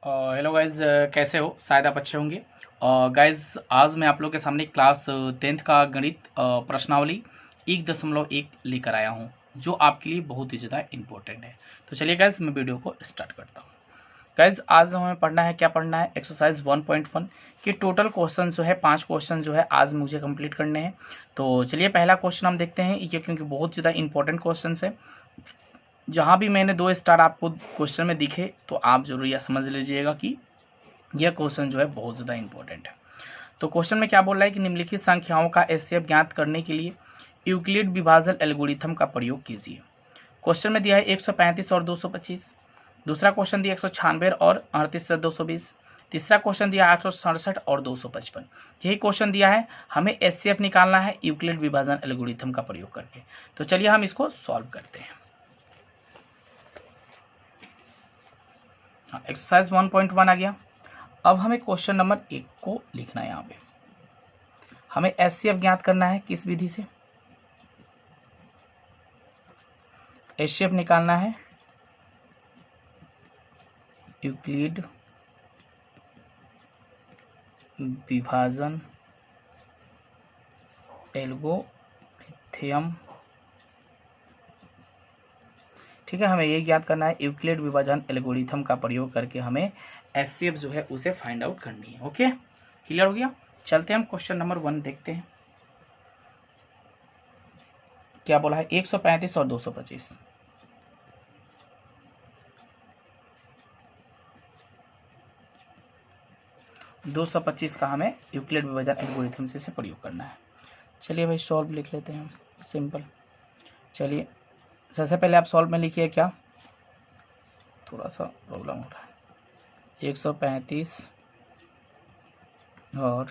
Hello guys, कैसे हो? शायद आप अच्छे होंगे। गाइज, आज मैं आप लोग के सामने क्लास 10th का गणित प्रश्नावली 1.1 लेकर आया हूँ, जो आपके लिए बहुत ही ज़्यादा इम्पोर्टेंट है। तो चलिए गाइज, मैं वीडियो को स्टार्ट करता हूँ। गाइज, आज हमें पढ़ना है, क्या पढ़ना है? एक्सरसाइज 1.1 के टोटल क्वेश्चन जो है 5 क्वेश्चन जो है आज मुझे कंप्लीट करने हैं। तो चलिए पहला क्वेश्चन हम देखते हैं, ये क्योंकि बहुत ज़्यादा इंपॉर्टेंट क्वेश्चन है। जहाँ भी मैंने 2 स्टार आपको क्वेश्चन में दिखे तो आप जरूर यह समझ लीजिएगा कि यह क्वेश्चन जो है बहुत ज़्यादा इंपॉर्टेंट है। तो क्वेश्चन में क्या बोल रहा है कि निम्नलिखित संख्याओं का एचसीएफ ज्ञात करने के लिए यूक्लिड विभाजन एल्गोरिथम का प्रयोग कीजिए। क्वेश्चन में दिया है 135 और 225। दूसरा क्वेश्चन दिया 196 और 38 से 220। तीसरा क्वेश्चन दिया 867 और 255। यही क्वेश्चन दिया है, हमें एचसीएफ निकालना है यूक्लिड विभाजन एल्गोरिथम का प्रयोग करके। तो चलिए हम इसको सॉल्व करते हैं। एक्सरसाइज 1.1 आ गया। अब हमें क्वेश्चन नंबर 1 को लिखना है। यहाँ पे हमें एचसीएफ ज्ञात करना है, किस विधि से? एचसीएफ निकालना है यूक्लिड विभाजन एल्गोरिथम। ठीक है, हमें ये ज्ञात करना है यूक्लिड विभाजन एल्गोरिथम का प्रयोग करके हमें एचसीएफ जो है उसे फाइंड आउट करनी है। ओके, क्लियर हो गया? चलते हैं हम क्वेश्चन नंबर 1 देखते हैं। क्या बोला है? 135 और 225। दो 225 का हमें यूक्लिड विभाजन एल्गोरिथम से प्रयोग करना है। चलिए भाई सॉल्व लिख लेते हैं हम, सिंपल। चलिए सबसे पहले आप सॉल्व में लिखिए, क्या थोड़ा सा प्रॉब्लम हो रहा है। 135 और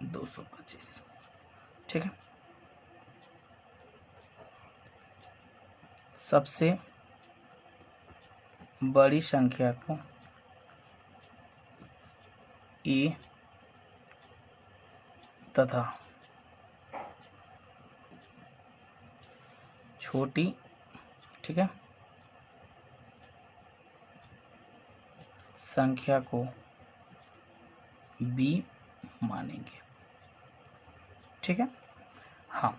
225, ठीक है। सबसे बड़ी संख्या को ए तथा छोटी, ठीक है, संख्या को बी मानेंगे। ठीक है, हाँ।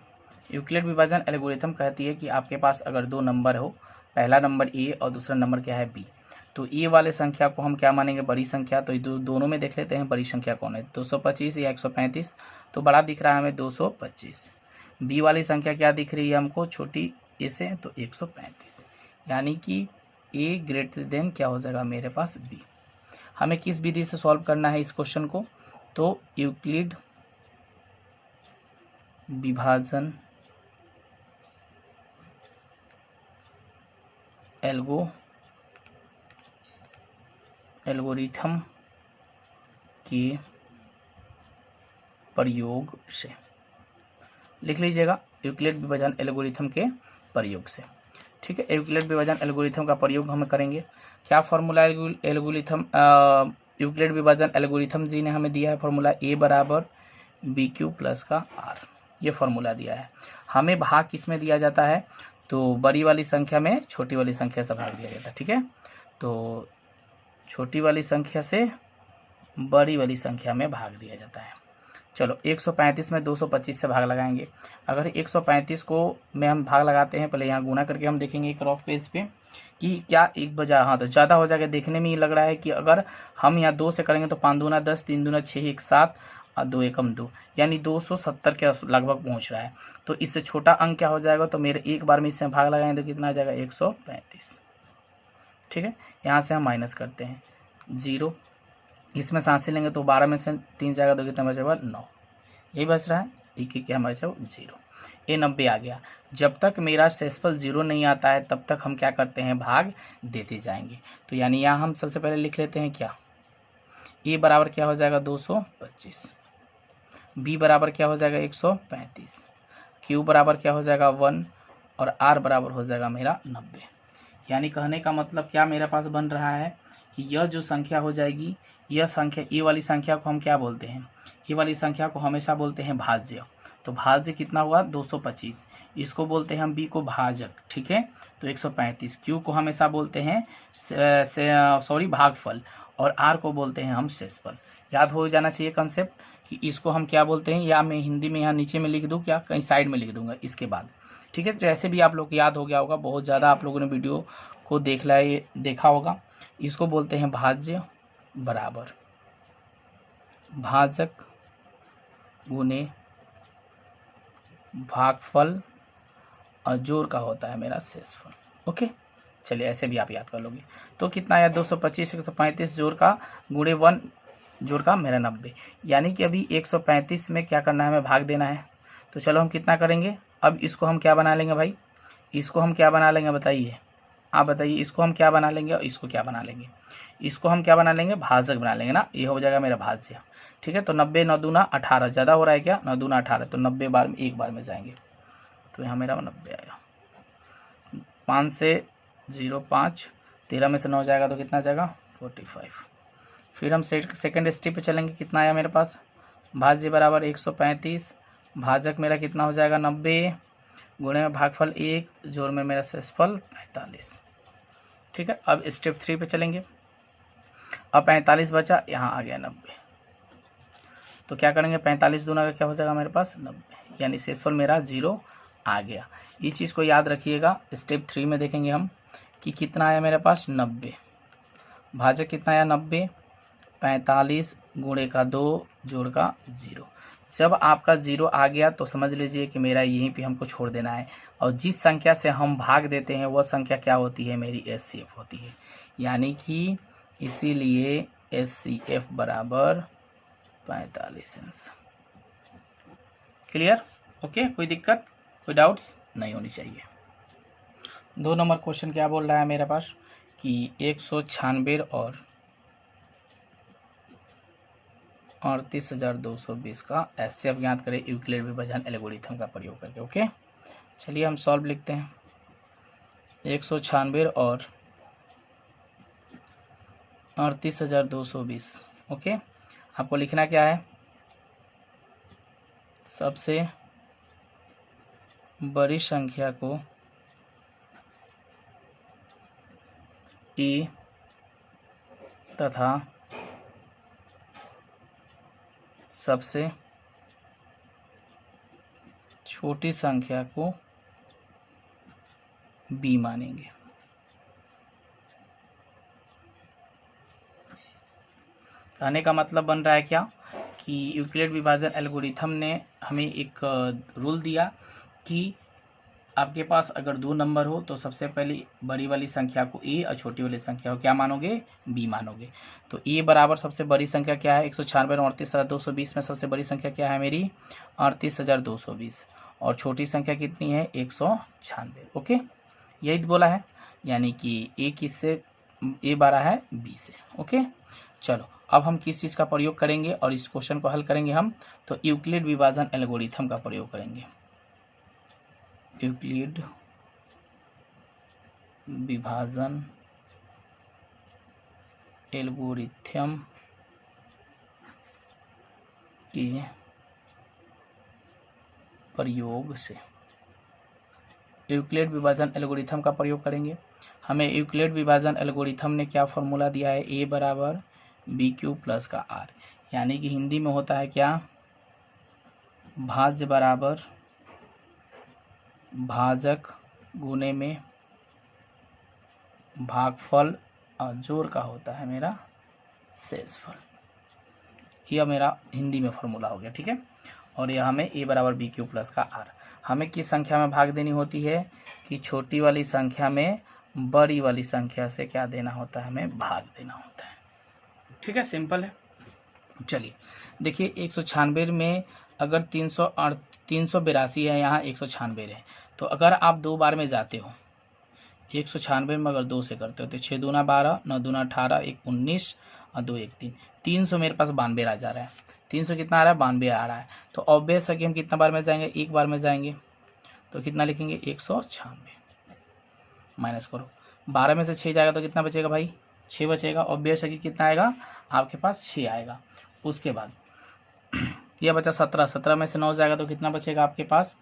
यूक्लिड विभाजन एल्गोरिथम कहती है कि आपके पास अगर 2 नंबर हो, पहला नंबर ए और दूसरा नंबर क्या है बी, तो ए वाले संख्या को हम क्या मानेंगे? बड़ी संख्या। तो दोनों में देख लेते हैं बड़ी संख्या कौन है, 225 या 135। तो बड़ा दिख रहा है हमें 225। बी वाली संख्या क्या दिख रही है हमको? छोटी ए से, तो 135। यानी कि ए ग्रेटर देन क्या हो जाएगा मेरे पास? बी। हमें किस विधि से सॉल्व करना है इस क्वेश्चन को? तो यूक्लिड विभाजन एल्गोरिथम के प्रयोग से। लिख लीजिएगा, यूक्लिड विभाजन एल्गोरिथम के प्रयोग से। ठीक है, यूक्लिड विभाजन एल्गोरिथम का प्रयोग हम करेंगे। क्या फॉर्मूला एल्गोरिथम यूक्लिड विभाजन एल्गोरिथम जी ने हमें दिया है फॉर्मूला ए बराबर बी क्यू प्लस का आर। ये फॉर्मूला दिया है। हमें भाग किस में दिया जाता है? तो बड़ी वाली संख्या में छोटी वाली संख्या से भाग दिया जाता है। ठीक है, तो छोटी वाली संख्या से बड़ी वाली संख्या में भाग दिया जाता है। चलो 135 में 225 से भाग लगाएंगे। अगर 135 को में हम भाग लगाते हैं, पहले यहाँ गुना करके हम देखेंगे एक रफ पेज पे कि क्या एक बजा, हाँ तो ज़्यादा हो जाएगा। देखने में ये लग रहा है कि अगर हम यहाँ 2 से करेंगे तो 5 दूना 10, 3 दूना 6, 1 7 और 2 एकम 2, यानी 270 के लगभग पहुँच रहा है। तो इससे छोटा अंक क्या हो जाएगा? तो मेरे एक बार में इससे भाग लगाएंगे तो कितना आ जाएगा? 135। ठीक है, यहाँ से हम माइनस करते हैं 0, इसमें सांसें लेंगे तो 12 में से 3 जाएगा तो कितना बचेगा? 9। यही बच रहा है, एक क्या बचा? 0। ये 90 आ गया। जब तक मेरा शेषफल 0 नहीं आता है तब तक हम क्या करते हैं? भाग देते जाएंगे। तो यानी यहाँ हम सबसे पहले लिख लेते हैं क्या, ए बराबर क्या हो जाएगा? 225। बी बराबर क्या हो जाएगा? 135। क्यू बराबर क्या हो जाएगा? 1। और आर बराबर हो जाएगा मेरा 90। यानी कहने का मतलब क्या मेरे पास बन रहा है कि यह जो संख्या हो जाएगी, यह संख्या, ये वाली संख्या को हम क्या बोलते हैं? ये वाली संख्या को हमेशा बोलते हैं भाज्य। तो भाज्य कितना हुआ 225। इसको बोलते हैं हम बी को भाजक, ठीक है। तो 135। क्यू को हमेशा बोलते हैं भागफल, और आर को बोलते हैं हम शेषफल। याद हो जाना चाहिए कंसेप्ट कि इसको हम क्या बोलते हैं, या मैं हिंदी में यहाँ नीचे में लिख दूँ, क्या कहीं साइड में लिख दूंगा इसके बाद, ठीक है। तो ऐसे भी आप लोग को याद हो गया होगा, बहुत ज़्यादा आप लोगों ने वीडियो को देखा होगा। इसको बोलते हैं भाज्य बराबर भाजक गुने भागफल, और जोड़ का होता है मेरा शेषफल। ओके, चलिए ऐसे भी आप याद कर लोगे। तो कितना आया 225, 135 जोड़ का गुणे 1 जोड़ का मेरा 90, यानी कि अभी 135 में क्या करना है, हमें भाग देना है। तो चलो हम कितना करेंगे, अब इसको हम क्या बना लेंगे भाई, इसको हम क्या बना लेंगे बताइए, आप बताइए। इसको हम क्या बना लेंगे और इसको क्या बना लेंगे, इसको हम क्या बना लेंगे, भाजक बना लेंगे ना, ये हो जाएगा मेरा भाज्य, ठीक है। तो 90 9 दूना 18, ज़्यादा हो रहा है क्या, 9 दूना 18, तो 90 बार में एक बार में जाएंगे, तो यहाँ मेरा 90 आएगा। 5 से 0 5, 13 में से 9 जाएगा तो कितना जाएगा 45। फिर हम सेकेंड स्टेप पे चलेंगे, कितना आया मेरे पास, भाज्य बराबर 135, भाजक मेरा कितना हो जाएगा 90, गुणे में भागफल 1, जोड़ में मेरा शेषफल 45, ठीक है। अब स्टेप 3 पे चलेंगे। अब 45 बचा, यहाँ आ गया 90, तो क्या करेंगे 45 दूना का क्या हो जाएगा मेरे पास 90, यानी शेषफल मेरा 0 आ गया। इस चीज़ को याद रखिएगा। स्टेप 3 में देखेंगे हम कि कितना आया मेरे पास 90, भाजक कितना आया 90, 45 गुणे का 2 जोड़ का 0। जब आपका 0 आ गया तो समझ लीजिए कि मेरा यहीं पे हमको छोड़ देना है, और जिस संख्या से हम भाग देते हैं वह संख्या क्या होती है, मेरी HCF होती है, यानी कि इसीलिए HCF बराबर 45 अंश। क्लियर, ओके, कोई दिक्कत, कोई डाउट्स नहीं होनी चाहिए। 2 नंबर क्वेश्चन क्या बोल रहा है मेरे पास कि 196 और 38,220 का HCF ज्ञात करें यूक्लिड विभाजन एल्गोरिथम का प्रयोग करके। ओके, चलिए हम सॉल्व लिखते हैं। 196 और 38,220। ओके, आपको लिखना क्या है, सबसे बड़ी संख्या को E तथा सबसे छोटी संख्या को B मानेंगे। कहने का मतलब बन रहा है क्या कि यूक्लिड विभाजन एल्गोरिथम ने हमें एक रूल दिया कि आपके पास अगर 2 नंबर हो तो सबसे पहले बड़ी वाली संख्या को A और छोटी वाली संख्या को क्या मानोगे, B मानोगे। तो A बराबर सबसे बड़ी संख्या क्या है 196 और 38,220 में सबसे बड़ी संख्या क्या है मेरी 38,220, और छोटी संख्या कितनी है 196। ओके, यही बोला है, यानी कि A किससे A बारा है B से। ओके, चलो अब हम किस चीज़ का प्रयोग करेंगे और इस क्वेश्चन को हल करेंगे हम, तो यूक्लिड विभाजन एल्गोरिथम का प्रयोग करेंगे। यूक्लिड विभाजन एल्गोरिथम के प्रयोग से यूक्लिड विभाजन एल्गोरिथम का प्रयोग करेंगे। हमें यूक्लिड विभाजन एल्गोरिथम ने क्या फॉर्मूला दिया है, A बराबर BQ प्लस का R, यानी कि हिंदी में होता है क्या, भाज्य बराबर भाजक गुने में भागफल, और जोड़ का होता है मेरा शेषफल। यह मेरा हिंदी में फॉर्मूला हो गया, ठीक है। और यह हमें A बराबर BQ प्लस का R, हमें किस संख्या में भाग देनी होती है कि छोटी वाली संख्या में बड़ी वाली संख्या से क्या देना होता है, हमें भाग देना होता है, ठीक है, सिंपल है। चलिए देखिए 196 में अगर 382 है, यहाँ 196 है, तो अगर आप 2 बार में जाते हो 196 में अगर 2 से करते हो तो 6 दूना 12, 9 दूना 18, 1 19 और 2 1 3, 300 मेरे पास 92 आ जा रहा है। 300 कितना आ रहा है 92 आ रहा है, तो ऑब्वियस है कि हम कितना बार में जाएंगे, एक बार में जाएंगे, तो कितना लिखेंगे 196 माइनस करो, 12 में से 6 जाएगा तो कितना बचेगा भाई 6 बचेगा। ऑब्वियस है कि कितना आएगा आपके पास 6 आएगा। उसके बाद यह बचा 17, 17 में से 9 जाएगा तो कितना बचेगा आपके पास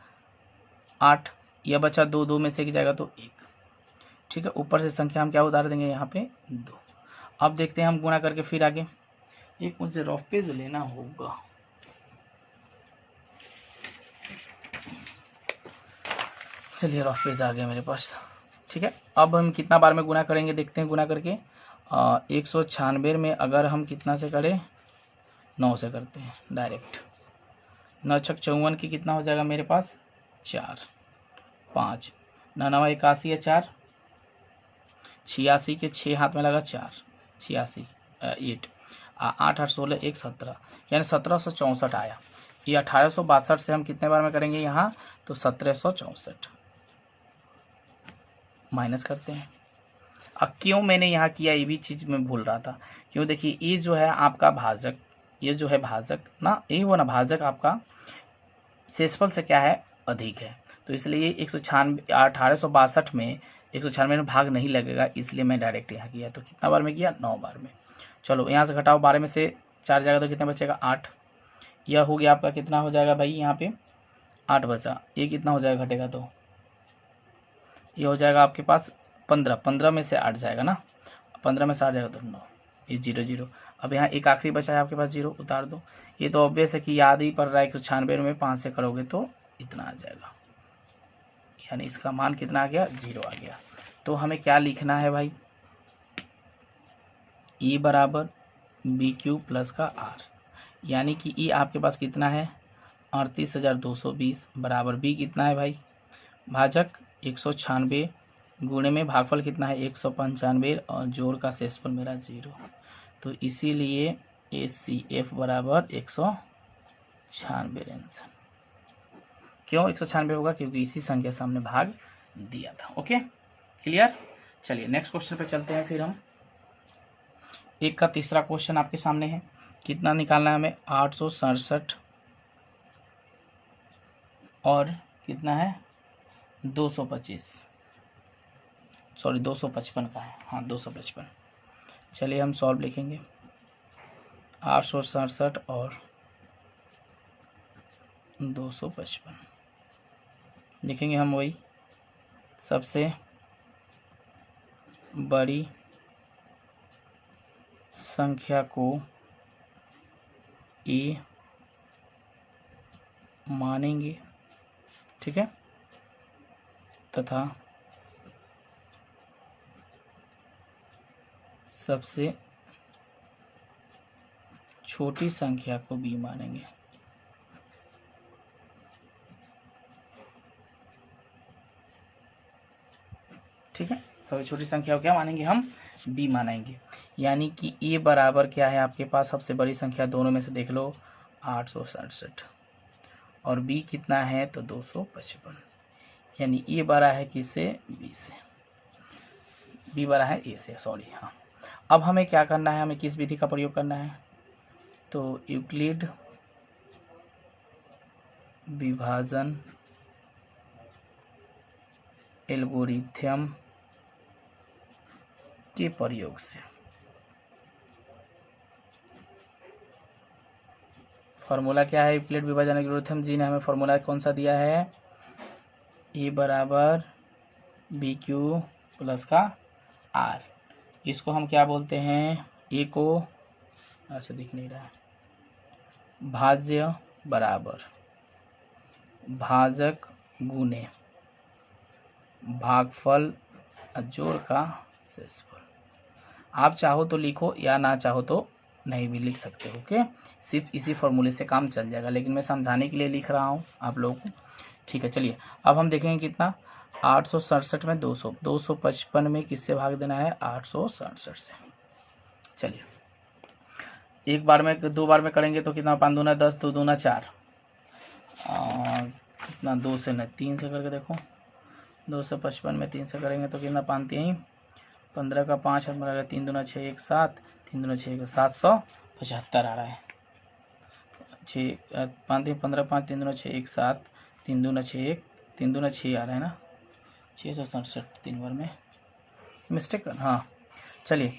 8, यह बचा 2, 2 में से 1 जाएगा तो 1। ठीक है, ऊपर से संख्या हम क्या उतार देंगे यहाँ पे 2। अब देखते हैं हम गुणा करके फिर आगे। एक मुझे रफ पेज लेना होगा। चलिए रफ पेज आ गया मेरे पास। ठीक है, अब हम कितना बार में गुना करेंगे देखते हैं। गुना करके 196 में अगर हम कितना से करें 9 से करते हैं डायरेक्ट। 9 छक 54 की कितना हो जाएगा मेरे पास 4, 5 9 9 81 है 4, 86 के 6 हाथ में लगा 4, 86 8 8 8 16 1 17, यानी 1764 आया। ये 1862 से हम कितने बार में करेंगे यहाँ तो 1764 माइनस करते हैं। अब क्यों मैंने यहाँ किया ये भी चीज़ मैं भूल रहा था। क्यों, देखिए ये जो है आपका भाजक, ये जो है भाजक ना, ये वो ना भाजक आपका शेषफल से क्या है अधिक है, तो इसलिए 1862 में 196 में भाग नहीं लगेगा, इसलिए मैं डायरेक्ट यहाँ किया। तो कितना बार में किया 9 बार में। चलो यहाँ से घटाओ, 12 में से 4 जाएगा तो कितना बचेगा 8। यह हो गया आपका कितना हो जाएगा भाई यहाँ पे 8 बचा। ये कितना हो जाएगा घटेगा तो ये हो जाएगा आपके पास 15, 15 में से 8 जाएगा ना, 15 में से 8 जाएगा तो 9, ये 0 0। अब यहाँ एक आखिरी बचा है आपके पास 0, उतार दो। ये तो ऑब्वियस है कि याद ही पड़ रहा है 196 में 5 से करोगे तो इतना आ जाएगा, यानी इसका मान कितना आ गया 0 आ गया। तो हमें क्या लिखना है भाई, E बराबर BQ प्लस का R, यानी कि E आपके पास कितना है 38,220 बराबर B कितना है भाई भाजक 196 गुणे में भागफल कितना है 195 और जोड़ का शेषफल मेरा 0। तो इसीलिए ACF बराबर 196 आंसर। क्यों 196 होगा, क्योंकि इसी संख्या से हमने भाग दिया था। Okay clear. चलिए नेक्स्ट क्वेश्चन पे चलते हैं। फिर हम एक का तीसरा क्वेश्चन आपके सामने है। कितना निकालना है हमें 867 और कितना है 225, सॉरी 255 का है, हाँ 255। चलिए हम सॉल्व लिखेंगे 867 और 255 लिखेंगे हम वही सबसे बड़ी संख्या को ए मानेंगे, ठीक है, तथा सबसे छोटी संख्या को बी मानेंगे। ठीक है, सबसे छोटी संख्या को क्या मानेंगे हम बी मानेंगे। यानी कि ए बराबर क्या है आपके पास सबसे बड़ी संख्या दोनों में से देख लो 867 और बी कितना है तो 255, यानी ए बड़ा है किससे बी से, बी बड़ा है ए से, सॉरी हाँ। अब हमें क्या करना है, हमें किस विधि का प्रयोग करना है तो यूक्लिड विभाजन एल्गोरिथम के प्रयोग से। फॉर्मूला क्या है यूक्लिड विभाजन एल्गोरिथम, जी ने हमें फॉर्मूला कौन सा दिया है ए बराबर बी क्यू प्लस का आर। इसको हम क्या बोलते हैं, ए को अच्छा दिख नहीं रहा है, भाज्य बराबर भाजक गुने भागफल जोड़ का शेषफल। आप चाहो तो लिखो या ना चाहो तो नहीं भी लिख सकते हो। ओके, सिर्फ इसी फॉर्मूले से काम चल जाएगा, लेकिन मैं समझाने के लिए लिख रहा हूँ आप लोगों को। ठीक है, चलिए अब हम देखेंगे कितना 867 में 200, 255 में किससे भाग देना है 867 से। चलिए एक बार में दो बार में करेंगे तो कितना 5 दूना 10, 2 दूना 4, कितना 2 से नहीं 3 से करके देखो, 255 में 3 से करेंगे तो कितना 5 3 15 का 5 हमारा 3 दूना 6 1 7, 3 दूना 6 775 आ रहा है। 6 5 3 15 5 3 दूना 6 1 7, 3 दूना 6 1 3 दूना 6 आ रहा है ना, 667 3 बार में मिस्टेक हाँ। चलिए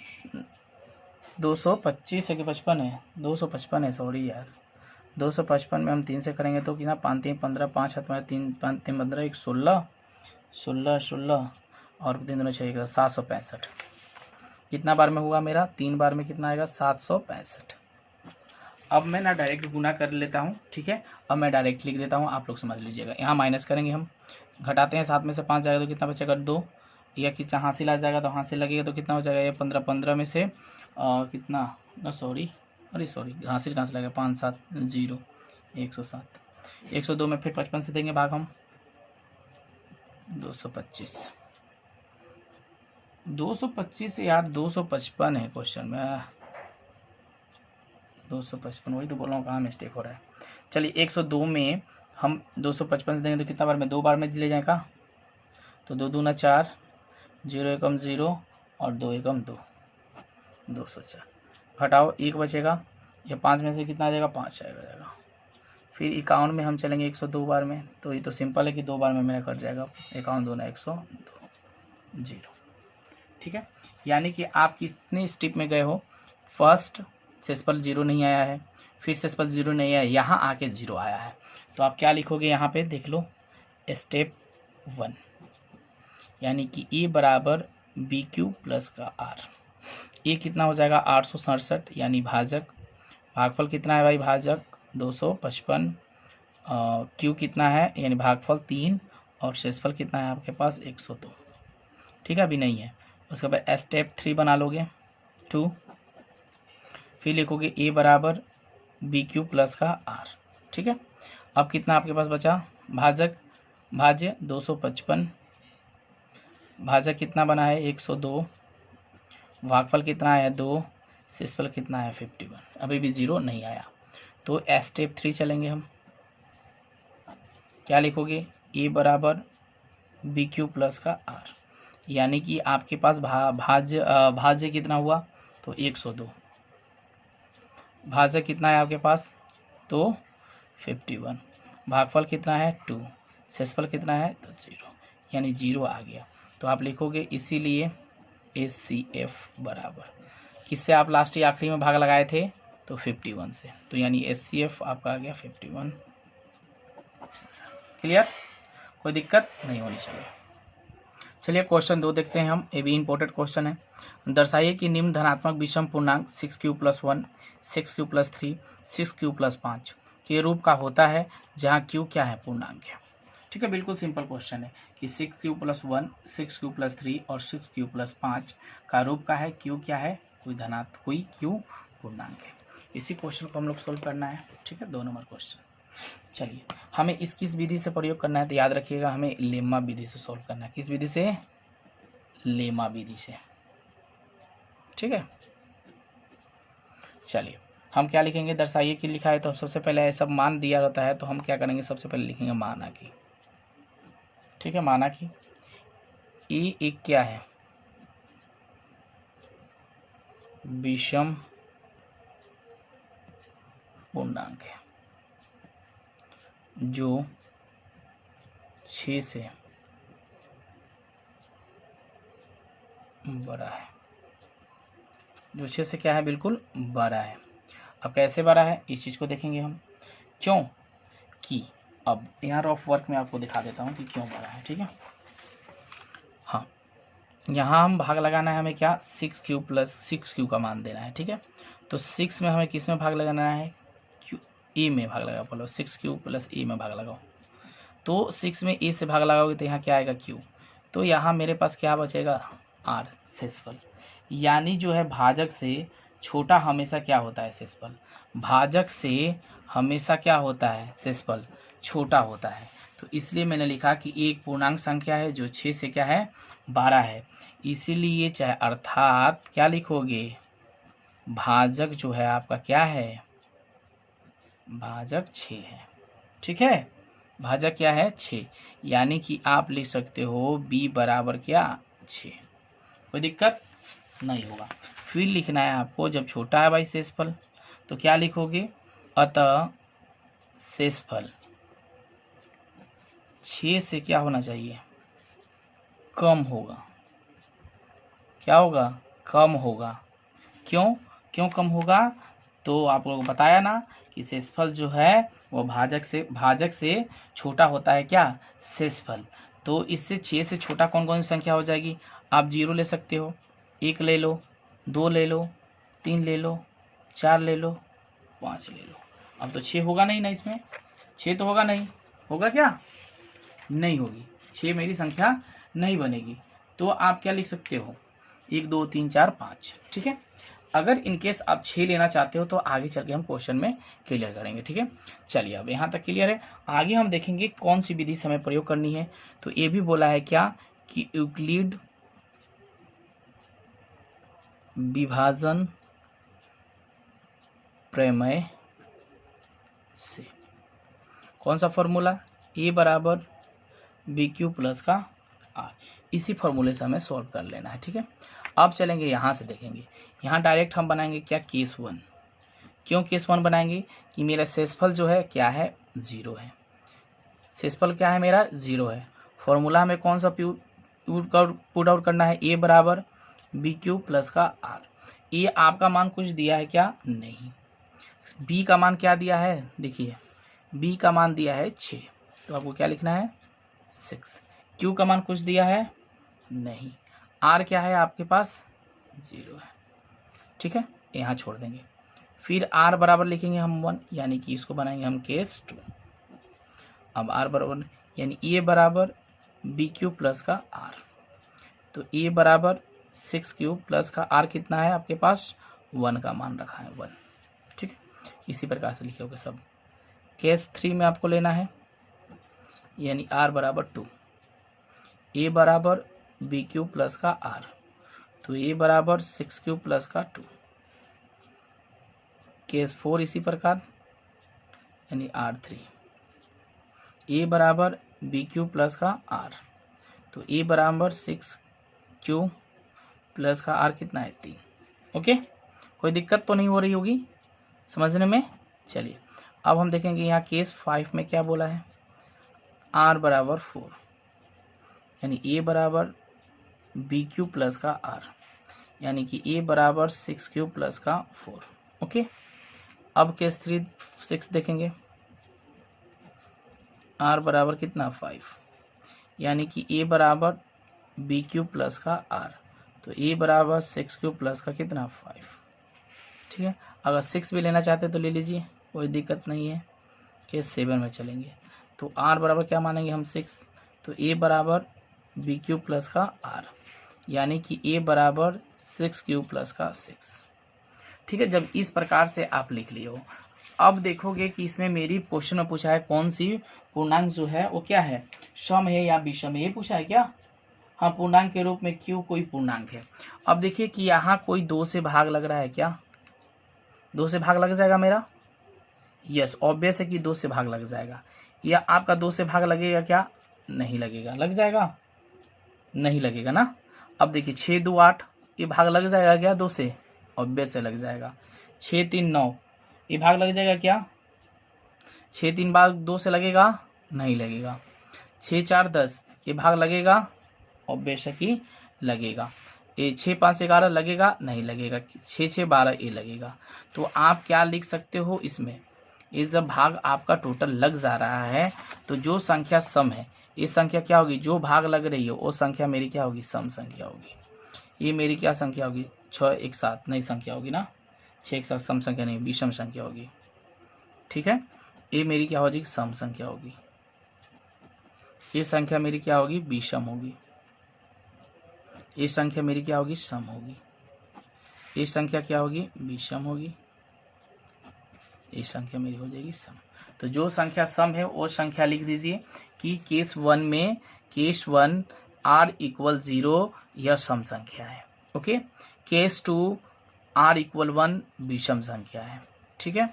225 है कि 55 है, 255 है, सॉरी यार 255 में हम 3 से करेंगे तो कितना, 5 3 15, 5 7 3 5 3 15, 1 16 16 16 और 3 दोनों 6 765। कितना बार में हुआ मेरा, 3 बार में कितना आएगा, 765। अब मैं ना डायरेक्ट गुना कर लेता हूँ, ठीक है। अब मैं डायरेक्ट लिख देता हूँ, आप लोग समझ लीजिएगा। यहाँ माइनस करेंगे हम, घटाते हैं, 7 में से 5 जाएगा तो कितना बचेगा, 2। या कितना हासिल आ जाएगा तो हासिल लगेगा तो कितना हो जाएगा, ये 15 15 में से कितना, सॉरी हासिल कहाँ से लगेगा, 5 7 0 107। 102 में फिर 55 से देंगे भाग हम, 225 यार, 255 है क्वेश्चन में, 255, वही तो बोल रहा हूँ, कहाँ मिस्टेक हो रहा है। चलिए 102 में हम 255 से देंगे तो कितना बार में, 2 बार में ले जाएगा, तो 2 दूना 4, 0 एकम 0 और 2 एकम 2, 204। घटाओ 1 बचेगा, या 5 में से कितना आ जाएगा, 5 आएगा। फिर 51 में हम चलेंगे 102 बार में, तो ये तो सिंपल है कि 2 बार में मेरा कट जाएगा, 51 2 102 0, ठीक है। यानी कि आप कितने स्टेप में गए हो, फर्स्ट सेसफल 0 नहीं आया है, फिर सेसफल 0 नहीं आया, यहाँ आके 0 आया है, तो आप क्या लिखोगे यहाँ पे देख लो, स्टेप 1, यानी कि ए बराबर बी क्यू प्लस का आर। ए कितना हो जाएगा, 867, यानी भाजक, भागफल कितना है भाई, भाजक 255, क्यू कितना है यानी भागफल 3, और शेषफल कितना है आपके पास 102, ठीक है, अभी नहीं है। उसके बाद स्टेप 3 बना लोगे 2, फिर लिखोगे ए बराबर बी क्यू प्लस का आर, ठीक है। अब कितना आपके पास बचा, भाजक भाज्य 255, भाजक कितना बना है 102, भागफल कितना है 2, शेषफल कितना है 51, अभी भी 0 नहीं आया। तो स्टेप 3 चलेंगे हम, क्या लिखोगे, ए बराबर बी क्यू प्लस का आर, यानी कि आपके पास भाज्य कितना हुआ, तो 102, भाजक कितना है आपके पास, तो 51, भागफल कितना है 2, शेषफल कितना है तो 0, यानी 0 आ गया। तो आप लिखोगे इसीलिए HCF बराबर, किससे आप लास्ट या आखिरी में भाग लगाए थे, तो 51 से, तो यानी HCF आपका आ गया 51। क्लियर, कोई दिक्कत नहीं होनी चाहिए। चलिए क्वेश्चन 2 देखते हैं हम, ये भी इंपॉर्टेंट क्वेश्चन है। दर्शाइए कि निम्न धनात्मक विषम पूर्णांक 6q+1, 6q+3, 6q+5 के रूप का होता है जहाँ q क्या है, पूर्णांक है, ठीक है। बिल्कुल सिंपल क्वेश्चन है कि 6q+1, 6q+3 और 6q+5 का रूप का है, q क्या है, कोई q पूर्णांक है। इसी क्वेश्चन को हम लोग सोल्व करना है, ठीक है, 2 नंबर क्वेश्चन। चलिए हमें किस विधि से प्रयोग करना है, तो याद रखिएगा हमें लेमा विधि से सोल्व करना है। किस विधि से, लेमा विधि से, ठीक है। चलिए हम क्या लिखेंगे, दर्शाइए कि लिखा है तो सबसे पहले सब मान दिया रहता है, तो हम क्या करेंगे, सबसे पहले लिखेंगे माना की, ठीक है, माना की ए एक क्या है, विषम पूर्णांक है जो 6 से बड़ा है, जो 6 से क्या है, बिल्कुल बड़ा है। अब कैसे बड़ा है, इस चीज़ को देखेंगे हम, क्यों कि अब यहाँ रफ वर्क में आपको दिखा देता हूँ कि क्यों बड़ा है, ठीक है। हाँ, यहाँ हम भाग लगाना है, हमें क्या, 6q का मान देना है, ठीक है। तो 6 में हमें किस में भाग लगाना है, ए में भाग लगाओ, बोलो 6q+a में भाग लगाओ। तो 6 में ए से भाग लगाओगे तो यहाँ क्या आएगा, q, तो यहाँ मेरे पास क्या बचेगा, r, शेषफल। यानी जो है भाजक से छोटा हमेशा क्या होता है, शेषफल। भाजक से हमेशा क्या होता है, शेषफल छोटा होता है। तो इसलिए मैंने लिखा कि एक पूर्णांक संख्या है जो 6 से क्या है, 12 है, इसीलिए चाहे अर्थात क्या लिखोगे, भाजक जो है आपका क्या है, भाजक 6 है, ठीक है, भाजक क्या है 6, यानी कि आप लिख सकते हो b बराबर क्या 6, कोई दिक्कत नहीं होगा। फिर लिखना है आपको, जब छोटा है भाई शेषफल तो क्या लिखोगे, अतः शेषफल 6 से क्या होना चाहिए, कम होगा, क्या होगा, कम होगा। क्यों कम होगा, तो आप लोगों को बताया ना कि शेषफल जो है वो भाजक से छोटा होता है क्या, शेषफल। तो इससे 6 से छोटा कौन कौन सी संख्या हो जाएगी, आप 0 ले सकते हो, 1 ले लो, 2 ले लो, 3 ले लो, 4 ले लो, 5 ले लो। अब तो 6 होगा नहीं ना, इसमें 6 तो होगा नहीं, होगा क्या, नहीं होगी, 6 मेरी संख्या नहीं बनेगी। तो आप क्या लिख सकते हो, 1 2 3 4 5, ठीक है। अगर इनकेस आप 6 लेना चाहते हो तो आगे चल के हम क्वेश्चन में क्लियर करेंगे, ठीक है। चलिए अब यहाँ तक क्लियर है। आगे हम देखेंगे कौन सी विधि से हमें प्रयोग करनी है। तो ये भी बोला है क्या कि यूक्लिड विभाजन प्रमेय से कौन सा फॉर्मूला, ए बराबर बी क्यू प्लस का आर, इसी फॉर्मूले से हमें सॉल्व कर लेना है, ठीक है। अब चलेंगे यहाँ से देखेंगे, यहाँ डायरेक्ट हम बनाएंगे क्या, केस 1। क्यों केस 1 बनाएंगे कि मेरा शेषफल जो है क्या है, 0 है। शेषफल क्या है मेरा, 0 है। फॉर्मूला हमें कौन सा पुट आउट करना है, ए बराबर बी क्यू प्लस का आर। ए आपका मान कुछ दिया है क्या, नहीं। बी का मान क्या दिया है, देखिए बी का मान दिया है 6, तो आपको क्या लिखना है 6। क्यू का मान कुछ दिया है नहीं। आर क्या है आपके पास, 0 है, ठीक है, यहाँ छोड़ देंगे। फिर आर बराबर लिखेंगे हम 1, यानी कि इसको बनाएंगे हम केस 2। अब आर बराबर यानी ए बराबर बी क्यू प्लस का आर, तो ए बराबर 6 क्यू प्लस का आर कितना है आपके पास, 1 का मान रखा है 1, ठीक है। इसी प्रकार से लिखोगे सब। केस 3 में आपको लेना है, यानी आर बराबर 2, ए बराबर बी क्यू प्लस का आर, तो ए बराबर 6 क्यू प्लस का 2। केस 4 इसी प्रकार, यानी R3, ए बराबर बी क्यू प्लस का आर, तो ए बराबर 6 क्यू प्लस का आर कितना है 3। ओके, कोई दिक्कत तो नहीं हो रही होगी समझने में। चलिए अब हम देखेंगे यहाँ केस 5 में क्या बोला है, आर बराबर 4, यानी ए बराबर बी क्यू प्लस का आर, यानी कि ए बराबर 6 क्यू प्लस का 4। ओके, अब केस 6 देखेंगे, आर बराबर कितना 5, यानी कि ए बराबर बी क्यू प्लस का आर, तो ए बराबर 6 क्यू प्लस का कितना 5, ठीक है। अगर 6 भी लेना चाहते तो ले लीजिए, कोई दिक्कत नहीं है। केस 7 में चलेंगे, तो आर बराबर क्या मानेंगे हम 6, तो ए बराबर बी क्यू प्लस का आर, यानी कि ए बराबर 6 क्यू प्लस का 6, ठीक है। जब इस प्रकार से आप लिख लिए हो, अब देखोगे कि इसमें मेरी क्वेश्चन में पूछा है कौन सी पूर्णांक जो है वो क्या है, सम है या विषम है, ये पूछा है क्या। हाँ, पूर्णांक के रूप में क्यों कोई पूर्णांक है। अब देखिए कि यहाँ कोई 2 से भाग लग रहा है क्या, 2 से भाग लग जाएगा मेरा, यस ऑब्वियस है कि 2 से भाग लग जाएगा। या आपका 2 से भाग लगेगा क्या, नहीं लगेगा, लग जाएगा नहीं लगेगा ना। अब देखिए 6 2 8, ये भाग लग जाएगा क्या 2 से, ऑब्वियस से लग जाएगा। 6 3 9, ये भाग लग जाएगा क्या, 6 3 भाग 2 से लगेगा, नहीं लगेगा। 6 4 10, ये भाग लगेगा, ऑब्वियस है कि लगेगा। ये 6 5 11 लगेगा, नहीं लगेगा। 6 6 12 ये लगेगा। तो आप क्या लिख सकते हो इसमें, ये जब भाग आपका टोटल लग जा रहा है तो जो संख्या सम है, ये संख्या क्या होगी, जो भाग लग रही है वो संख्या मेरी क्या होगी, सम संख्या होगी। ये मेरी क्या संख्या होगी, 6 1 7 नई संख्या होगी ना, 6 1 7 सम संख्या नहीं, विषम संख्या होगी, ठीक है। ये मेरी क्या होगी, सम संख्या होगी। ये संख्या मेरी क्या होगी, विषम होगी। ये संख्या मेरी क्या होगी, सम होगी। ये संख्या क्या होगी, विषम होगी। ये संख्या मेरी हो जाएगी सम। तो जो संख्या सम है वो संख्या लिख दीजिए कि केस 1 में, केस 1 r इक्वल 0 यह सम संख्या है। ओके, केस 2 r इक्वल 1 विषम संख्या है, ठीक है।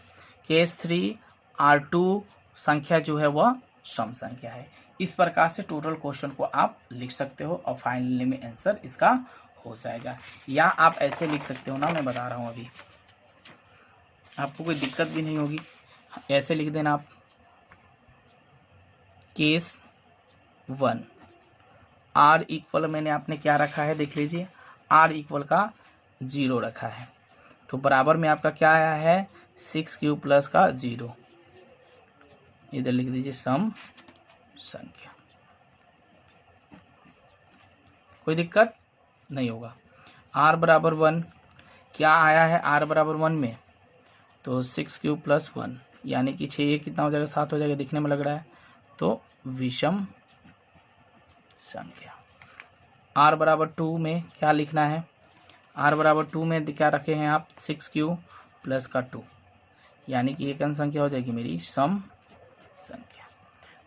केस 3 r2 संख्या जो है वह सम संख्या है। इस प्रकार से टोटल क्वेश्चन को आप लिख सकते हो और फाइनली में आंसर इसका हो जाएगा। या आप ऐसे लिख सकते हो ना, मैं बता रहा हूँ अभी, आपको कोई दिक्कत भी नहीं होगी। ऐसे लिख देना आप, केस 1 r इक्वल, मैंने आपने क्या रखा है देख लीजिए, r इक्वल का 0 रखा है, तो बराबर में आपका क्या आया है 6 क्यूब प्लस का 0, इधर लिख दीजिए सम संख्या। कोई दिक्कत नहीं होगा। r बराबर 1 क्या आया है, r बराबर 1 में, तो 6 क्यूब प्लस 1 यानी कि 6 कितना हो जाएगा, 7 हो जाएगा, दिखने में लग रहा है, तो विषम संख्या। r बराबर 2 में क्या लिखना है, r बराबर 2 में क्या रखे हैं आप, 6 क्यूब प्लस का 2 यानी कि एक संख्या हो जाएगी मेरी सम संख्या।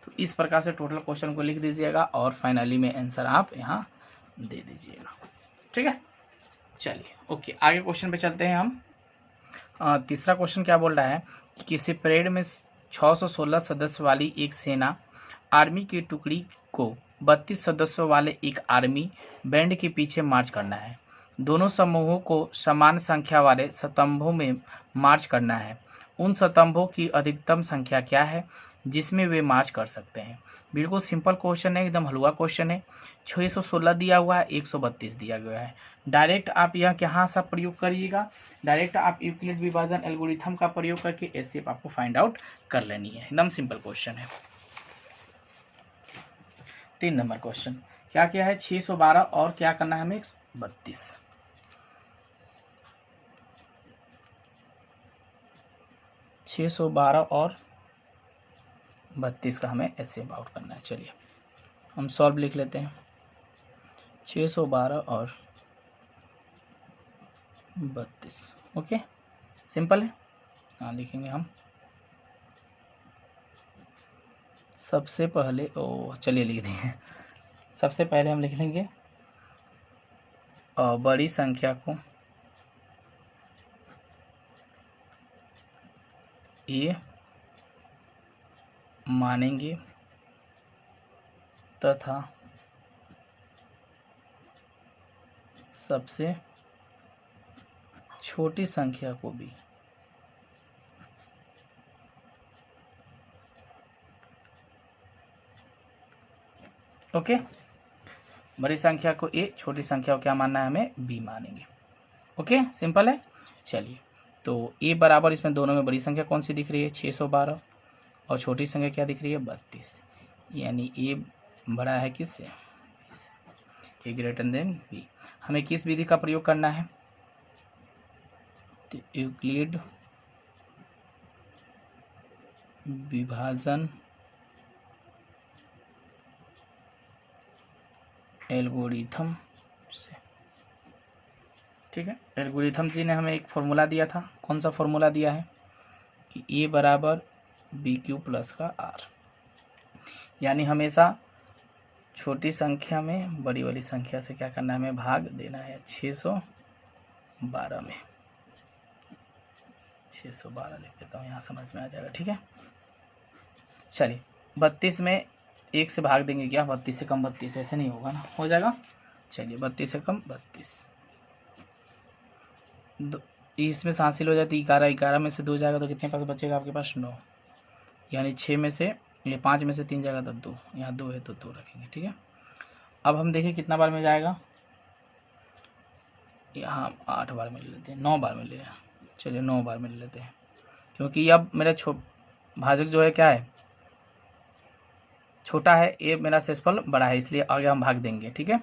तो इस प्रकार से टोटल क्वेश्चन को लिख दीजिएगा और फाइनली में आंसर आप यहाँ दे दीजिएगा। ठीक है, चलिए ओके, आगे क्वेश्चन पे चलते हैं हम। तीसरा क्वेश्चन क्या बोल रहा है, किसी परेड में 616 सदस्य वाली एक सेना आर्मी की टुकड़ी को 32 सदस्यों वाले एक आर्मी बैंड के पीछे मार्च करना है। दोनों समूहों को समान संख्या वाले स्तंभों में मार्च करना है। उन स्तंभों की अधिकतम संख्या क्या है जिसमें वे मार्च कर सकते हैं। बिल्कुल सिंपल क्वेश्चन है, एकदम हलवा क्वेश्चन है। 616 दिया हुआ है, 132 दिया गया है। डायरेक्ट आप यह कहाँ सा प्रयोग करिएगा, डायरेक्ट आप यूक्लिड विभाजन एल्गोरिथम का प्रयोग करके ऐसे आपको फाइंड आउट कर लेनी है। एकदम सिंपल क्वेश्चन है। 3 नंबर क्वेश्चन क्या क्या है, 612 और क्या करना है हमें, 132। 612 और 32 का हमें ऐसे आउट करना है। चलिए हम सॉल्व लिख लेते हैं। 612 और 32, ओके सिंपल है। हाँ लिखेंगे हम सबसे पहले, चलिए लिख दें। सबसे पहले हम लिख लेंगे बड़ी संख्या को ये मानेंगे तथा सबसे छोटी संख्या को भी ओके। बड़ी संख्या को ए, छोटी संख्या को क्या मानना है हमें, बी मानेंगे। ओके सिंपल है। चलिए तो ए बराबर, इसमें दोनों में बड़ी संख्या कौन सी दिख रही है, 612, और छोटी संख्या क्या दिख रही है, 32, यानी ए बड़ा है किससे, ए ग्रेटर देन बी। हमें किस विधि का प्रयोग करना है, तो यूक्लिड विभाजन एल्गोरिथम से। ठीक है, एल्गोरिथम जी ने हमें एक फॉर्मूला दिया था, कौन सा फॉर्मूला दिया है कि ए बराबर बी क्यू प्लस का आर, यानी हमेशा छोटी संख्या में बड़ी वाली संख्या से क्या करना है, हमें भाग देना है। 612 में 612 लिख देता हूँ, यहाँ समझ में आ जाएगा। ठीक है, चलिए 32 में 1 से भाग देंगे क्या, 32 से कम 32, ऐसे नहीं होगा ना, हो जाएगा। चलिए 32 से कम 32, इसमें से हासिल हो जाती 11, 11 में से 2 जाएगा तो कितने पास बचेगा आपके पास, 9, यानी 6 में से, ये 5 में से 3 जाएगा तो 2, यहाँ 2 है तो 2 रखेंगे। ठीक है, अब हम देखें कितना बार में जाएगा, यहाँ 8 बार में ले लेते हैं, 9 बार में ले, चलिए 9 बार में ले लेते हैं, क्योंकि अब मेरा भाजक जो है क्या है, छोटा है, ये मेरा शेषफल बड़ा है, इसलिए आगे हम भाग देंगे। ठीक है,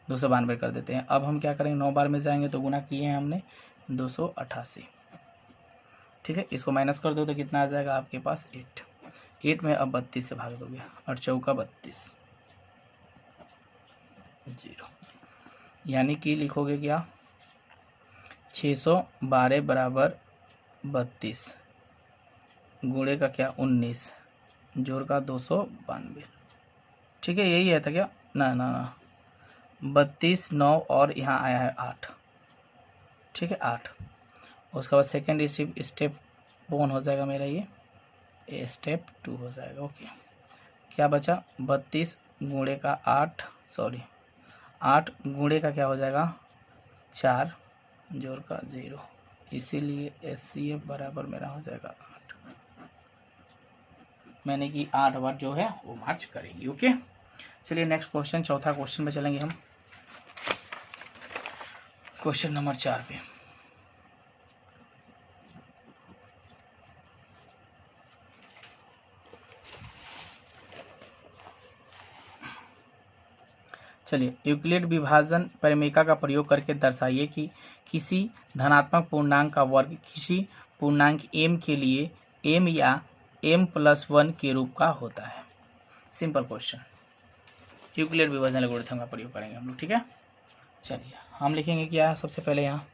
292 कर देते हैं। अब हम क्या करेंगे, 9 बार में जाएंगे तो गुना किए हैं हमने 288। ठीक है, इसको माइनस कर दो तो कितना आ जाएगा आपके पास, 8 में अब 32 से भाग दोगे, और चौका 32, 0, यानी कि लिखोगे क्या, 612 बराबर 32 गुणे का क्या 19 जोड़ का 292। ठीक है, यही है था क्या, ना ना ना, 32 9 और यहाँ आया है 8। ठीक है 8, उसके बाद सेकेंड स्टेप 1 हो जाएगा मेरा, ये स्टेप 2 हो जाएगा। ओके, क्या बचा, 32 गुणे का 8, सॉरी 8 गुणे का क्या हो जाएगा 4 जोड़ का 0, इसीलिए SCF बराबर मेरा हो जाएगा 8, मैंने कि 8 बार जो है वो मार्च करेंगे। ओके, चलिए नेक्स्ट क्वेश्चन, चौथा क्वेश्चन पे चलेंगे हम, क्वेश्चन नंबर 4 पे। चलिए, यूक्लिड विभाजन परिमेयिका का प्रयोग करके दर्शाइए कि किसी धनात्मक पूर्णांक का वर्ग किसी पूर्णांक m के लिए m या m+1 के रूप का होता है। सिंपल क्वेश्चन, यूक्लिड विभाजन एल्गोरिथम का प्रयोग करेंगे हम लोग, ठीक है। चलिए हम लिखेंगे क्या, सबसे पहले यहाँ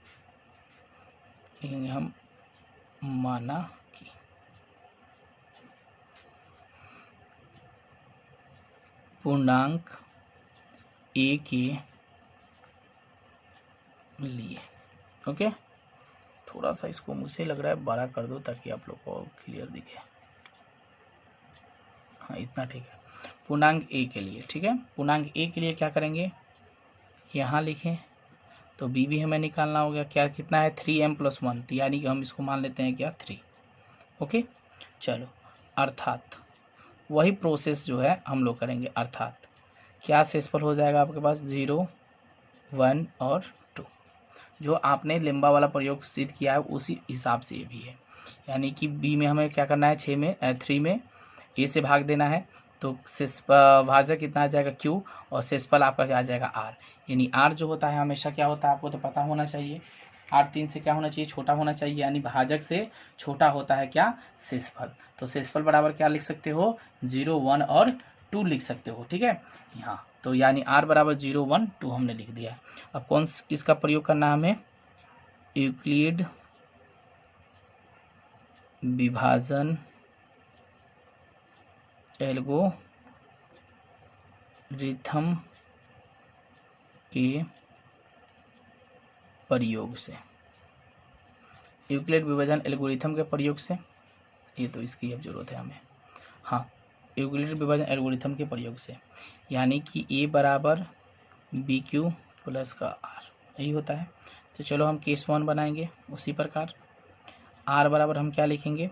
लिखेंगे हम माना कि पूर्णांक a के लिए, ओके। थोड़ा सा इसको मुझे लग रहा है बड़ा कर दो ताकि आप लोग को क्लियर दिखे। हाँ, इतना ठीक है। पूर्णांक a के लिए, ठीक है। पूर्णांक a के लिए क्या करेंगे, यहाँ लिखें तो b भी हमें निकालना होगा। क्या कितना है, 3m+1, यानी कि हम इसको मान लेते हैं क्या, 3, ओके। चलो, अर्थात वही प्रोसेस जो है हम लोग करेंगे, अर्थात क्या शेषफल हो जाएगा आपके पास, 0, 1 और 2। जो आपने लेम्बा वाला प्रयोग सिद्ध किया है उसी हिसाब से ये भी है। यानी कि b में हमें क्या करना है, 3 में a से भाग देना है, तो शेष भाजक कितना आ जाएगा, q, और शेषफल आपका क्या आ जाएगा, r। यानी r जो होता है हमेशा क्या होता है, आपको तो पता होना चाहिए, r 3 से क्या होना चाहिए, छोटा होना चाहिए। यानी भाजक से छोटा होता है क्या, शेषफल। तो शेषफल बराबर क्या लिख सकते हो, 0, 1 और 2 लिख सकते हो, ठीक है। यहाँ तो यानी r बराबर 0, 1, 2 हमने लिख दिया। अब कौन किसका प्रयोग करना है हमें, यूक्लिड विभाजन एल्गोरिथम के प्रयोग से, यूक्लिड विभाजन एल्गोरिथम के प्रयोग से, ये तो इसकी अब जरूरत है हमें, हाँ, यूक्लिड विभाजन एल्गोरिथम के प्रयोग से, यानी कि a बराबर BQ प्लस का r, यही होता है। तो चलो हम केस 1 बनाएंगे उसी प्रकार। r बराबर हम क्या लिखेंगे,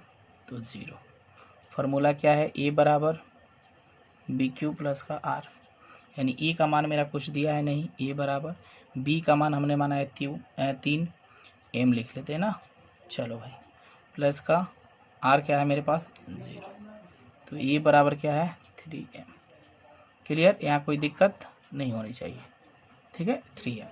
तो 0। फार्मूला क्या है, a बराबर BQ प्लस का r, यानी e का मान मेरा कुछ दिया है नहीं, a बराबर b का मान हमने माना है 3, m लिख लेते हैं ना। चलो भाई, प्लस का r क्या है मेरे पास, 0। तो a बराबर क्या है, 3m। क्लियर, यहाँ कोई दिक्कत नहीं होनी चाहिए, ठीक है, 3m।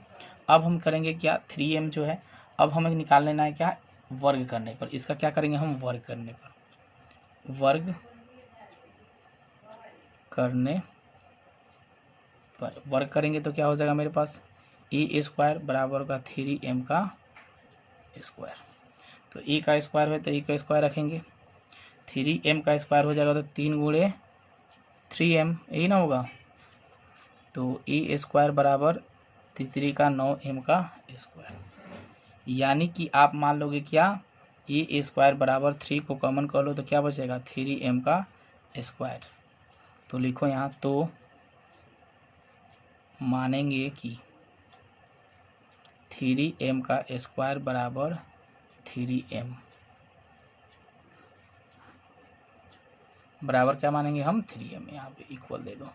अब हम करेंगे क्या, 3m जो है अब हमें निकाल लेना है क्या, वर्ग करने पर। इसका क्या करेंगे हम, वर्ग करने पर, वर्ग करेंगे तो क्या हो जाएगा मेरे पास, a² बराबर का 3m का स्क्वायर। तो a का स्क्वायर है तो a का स्क्वायर रखेंगे, 3m का स्क्वायर हो जाएगा तो 3 गुणे 3m, यही ना होगा। तो a² बराबर 3 का 9m का स्क्वायर। यानी कि आप मान लोगे क्या, a² बराबर 3 को कॉमन कर लो तो क्या बचेगा, 3m का स्क्वायर। तो लिखो यहाँ, तो मानेंगे कि 3m का स्क्वायर बराबर 3m, बराबर क्या मानेंगे हम, 3m। यहाँ पे इक्वल दे दो,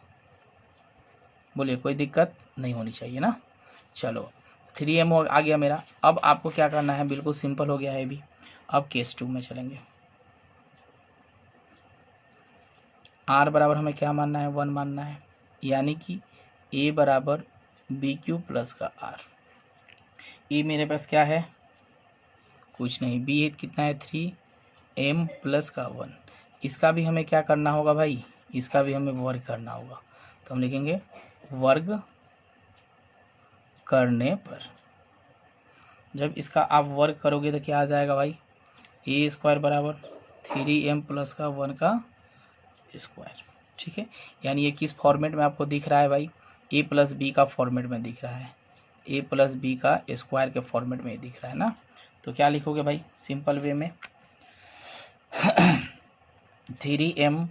बोलिए कोई दिक्कत नहीं होनी चाहिए ना। चलो 3m आ गया मेरा। अब आपको क्या करना है, बिल्कुल सिंपल हो गया है भी। अब केस 2 में चलेंगे। r बराबर हमें क्या मानना है, 1 मानना है। यानी कि a बराबर BQ प्लस का r। a मेरे पास क्या है, कुछ नहीं, b कितना है, 3m प्लस का 1। इसका भी हमें क्या करना होगा भाई, इसका भी हमें वर्ग करना होगा। तो हम लिखेंगे वर्ग करने पर। जब इसका आप वर्ग करोगे तो क्या आ जाएगा भाई, a² बराबर 3m प्लस का 1 का स्क्वायर, ठीक है। यानी ये किस फॉर्मेट में आपको दिख रहा है भाई, a प्लस बी का फॉर्मेट में दिख रहा है, a प्लस बी का स्क्वायर के फॉर्मेट में दिख रहा है ना। तो क्या लिखोगे भाई, सिंपल वे में 3m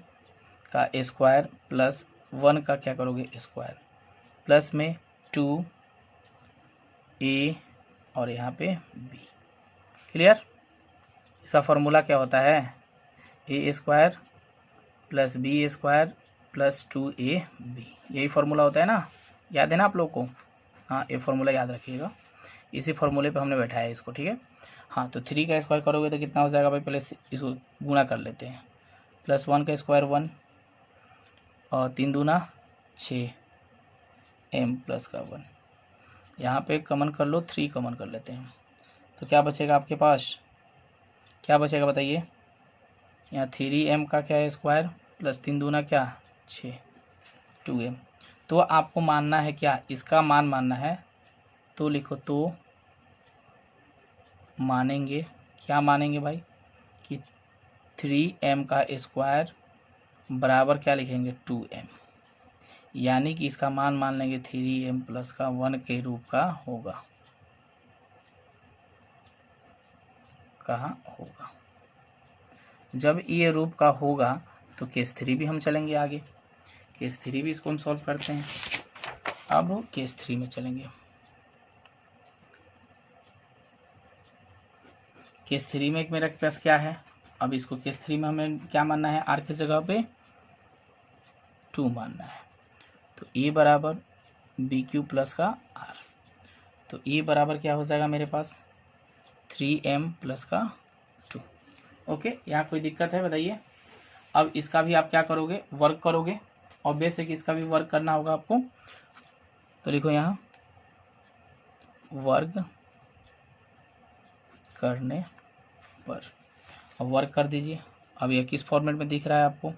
का स्क्वायर प्लस 1 का क्या करोगे, स्क्वायर, प्लस में 2a और यहाँ पे b। क्लियर, इसका फॉर्मूला क्या होता है, a² plus b² plus 2ab, यही फार्मूला होता है ना, याद है ना आप लोग को। हाँ, ये फार्मूला याद रखिएगा, इसी फार्मूले पे हमने बैठाया है इसको, ठीक है। हाँ, तो 3 का स्क्वायर करोगे तो कितना हो जाएगा भाई, पहले इसको गुणा कर लेते हैं। प्लस 1 का स्क्वायर 1 और 3 दूना 6, एम प्लस का 1। यहाँ पे कॉमन कर लो, 3 कॉमन कर लेते हैं, तो क्या बचेगा आपके पास, क्या बचेगा बताइए। यहाँ 3m का क्या है स्क्वायर प्लस 3 दूना क्या 6, 2m। तो आपको मानना है क्या, इसका मान मानना है, तो लिखो तो मानेंगे, क्या मानेंगे भाई कि 3m का स्क्वायर बराबर क्या लिखेंगे 2m, यानी कि इसका मान मान लेंगे 3m प्लस का 1 के रूप का होगा। कहाँ होगा, जब ये रूप का होगा तो केस 3 भी हम चलेंगे आगे, केस 3 भी इसको हम सॉल्व करते हैं। अब केस 3 में चलेंगे। केस 3 में एक मेरा पास क्या है, अब इसको केस 3 में हमें क्या मानना है, आर की जगह पे 2 मानना है। तो ए बराबर बी क्यू प्लस का आर, तो ए बराबर क्या हो जाएगा मेरे पास 3m प्लस का 2। ओके, यहाँ कोई दिक्कत है बताइए। अब इसका भी आप क्या करोगे, वर्क करोगे, ऑब्वियस है कि इसका भी वर्क करना होगा आपको। तो लिखो यहाँ वर्ग करने पर, अब वर्क कर दीजिए। अब ये किस फॉर्मेट में दिख रहा है आपको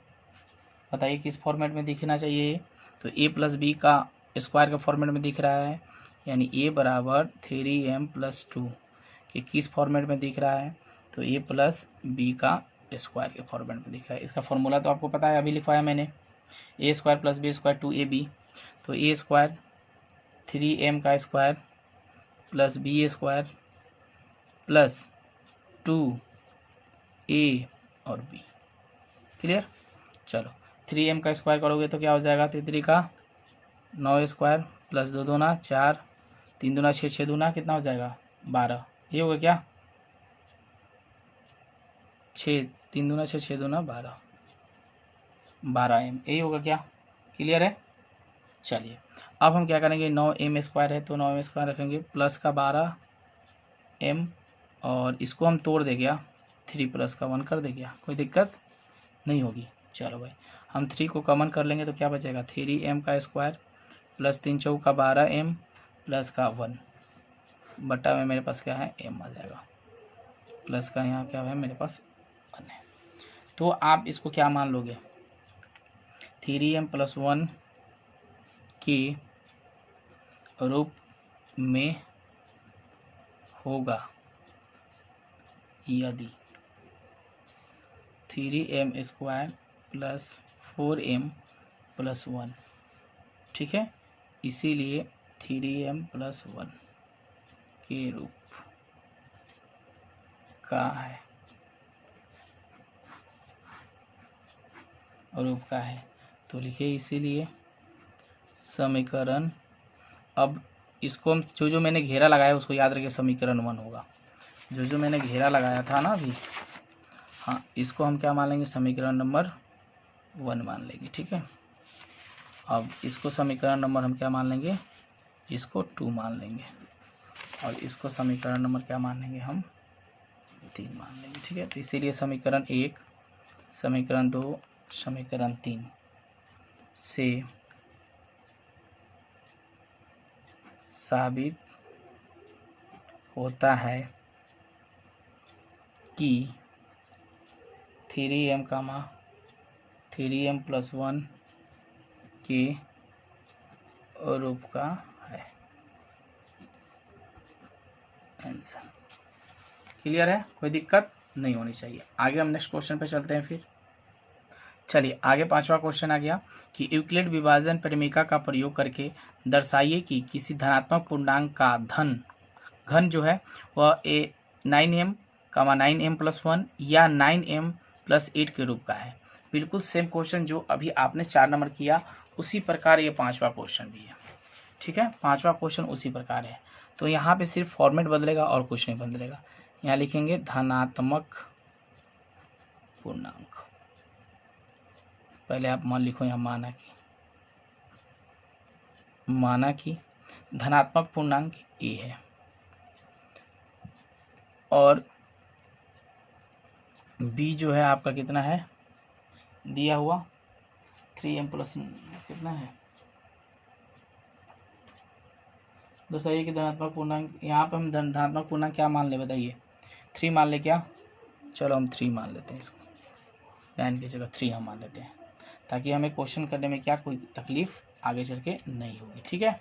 बताइए, किस फॉर्मेट में दिखना चाहिए, तो a प्लस बी का स्क्वायर के फॉर्मेट में दिख रहा है, यानी a बराबर 3m प्लस 2 कि किस फॉर्मेट में दिख रहा है, तो a प्लस बी का स्क्वायर के फॉर्मेट में दिख रहा है। इसका फॉर्मूला तो आपको पता है, अभी लिखवाया मैंने, a square plus B square 2ab, तो a स्क्वायर 3m का square plus B square plus 2a और b। क्लियर, चलो 3m का स्क्वायर करोगे तो क्या हो जाएगा, 3 का 9 स्क्वायर प्लस 2 दूना 4, 3 दूना 6, 6 दूना कितना हो जाएगा 12, ये होगा क्या 6, 3 दूना 6, 6 दूना 12, 12m, यही होगा क्या, क्लियर है। चलिए अब हम क्या करेंगे, 9m स्क्वायर है तो 9m स्क्वायर रखेंगे प्लस का 12m, और इसको हम तोड़ दे गया 3 प्लस का 1 कर दे गया, कोई दिक्कत नहीं होगी। चलो भाई हम 3 को कॉमन कर लेंगे तो क्या बचेगा 3m का स्क्वायर प्लस 3 चौका 12m प्लस का 1 बटा में मेरे पास क्या है m आ जाएगा, प्लस का यहाँ क्या है मेरे पास 1 है। तो आप इसको क्या मान लोगे 3m प्लस 1 के रूप में होगा यदि 3m square plus 4m plus 1, ठीक है, इसीलिए 3m प्लस 1 के रूप का है, रूप का है, तो लिखिए इसीलिए समीकरण, अब इसको हम जो मैंने घेरा लगाया उसको याद रखिए समीकरण 1 होगा, जो मैंने घेरा लगाया था ना अभी, हाँ इसको हम क्या मान लेंगे समीकरण नंबर 1 मान लेंगे, ठीक है। अब इसको समीकरण नंबर हम क्या मान लेंगे, इसको 2 मान लेंगे, और इसको समीकरण नंबर क्या मान लेंगे हम 3 मान लेंगे, ठीक है। तो इसीलिए समीकरण 1, समीकरण 2, समीकरण 3 से साबित होता है कि 3m का 3m प्लस 1 के रूप का है आंसर। क्लियर है, कोई दिक्कत नहीं होनी चाहिए। आगे हम नेक्स्ट क्वेश्चन पे चलते हैं फिर। चलिए आगे 5वां क्वेश्चन आ गया कि यूक्लिड विभाजन परिमेय का प्रयोग करके दर्शाइए कि किसी धनात्मक पूर्णांक का घन जो है वह 9m 9m प्लस 1 या 9m प्लस 8 के रूप का है। बिल्कुल सेम क्वेश्चन जो अभी आपने 4 नंबर किया उसी प्रकार ये 5वां क्वेश्चन भी है, ठीक है। 5वां क्वेश्चन उसी प्रकार है, तो यहाँ पे सिर्फ फॉर्मेट बदलेगा और कुछ नहीं बदलेगा। यहाँ लिखेंगे धनात्मक पूर्णांक, पहले आप मान लिखो यहाँ माना कि धनात्मक पूर्णांक ए है और बी जो है आपका कितना है दिया हुआ 3m प्लस कितना है दोस्तों ये कि धनात्मक पूर्णांक, यहाँ पे हम धनात्मक पूर्णांक क्या मान ले बताइए, 3 मान ले क्या, चलो हम 3 मान लेते हैं इसको, 9 की जगह 3 हम मान लेते हैं, ताकि हमें क्वेश्चन करने में क्या कोई तकलीफ आगे चल के नहीं होगी। ठीक है,